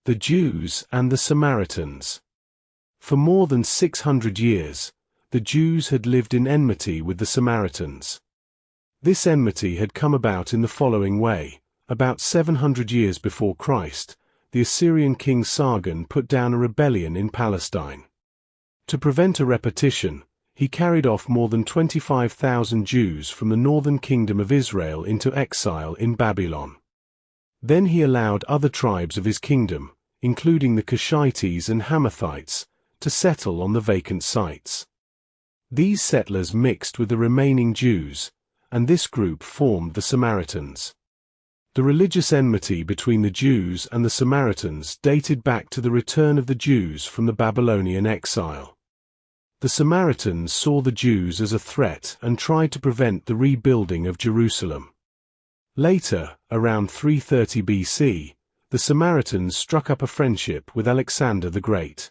The Jews and the Samaritans. For more than 600 years, the Jews had lived in enmity with the Samaritans. This enmity had come about in the following way. About 700 years before Christ, the Assyrian king Sargon put down a rebellion in Palestine. To prevent a repetition, he carried off more than 25,000 Jews from the northern kingdom of Israel into exile in Babylon. Then he allowed other tribes of his kingdom, including the Cushites and Hamathites, to settle on the vacant sites. These settlers mixed with the remaining Jews, and this group formed the Samaritans. The religious enmity between the Jews and the Samaritans dated back to the return of the Jews from the Babylonian exile. The Samaritans saw the Jews as a threat and tried to prevent the rebuilding of Jerusalem. Later, around 330 BC, the Samaritans struck up a friendship with Alexander the Great.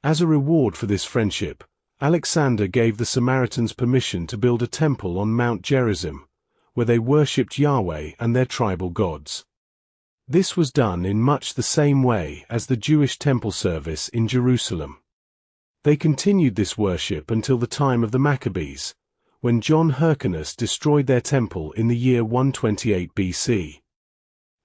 As a reward for this friendship, Alexander gave the Samaritans permission to build a temple on Mount Gerizim, where they worshipped Yahweh and their tribal gods. This was done in much the same way as the Jewish temple service in Jerusalem. They continued this worship until the time of the Maccabees, when John Hyrcanus destroyed their temple in the year 128 BC.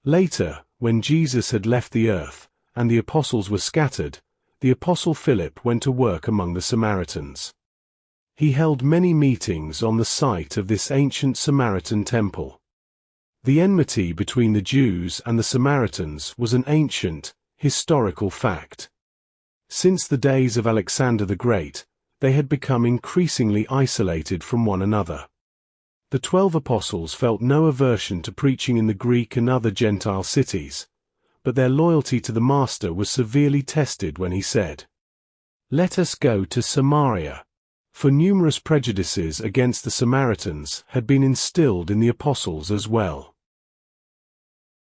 Later, when Jesus had left the earth, and the apostles were scattered, the apostle Philip went to work among the Samaritans. He held many meetings on the site of this ancient Samaritan temple. The enmity between the Jews and the Samaritans was an ancient, historical fact. Since the days of Alexander the Great, they had become increasingly isolated from one another. The 12 apostles felt no aversion to preaching in the Greek and other Gentile cities, but their loyalty to the Master was severely tested when he said, "Let us go to Samaria," for numerous prejudices against the Samaritans had been instilled in the apostles as well.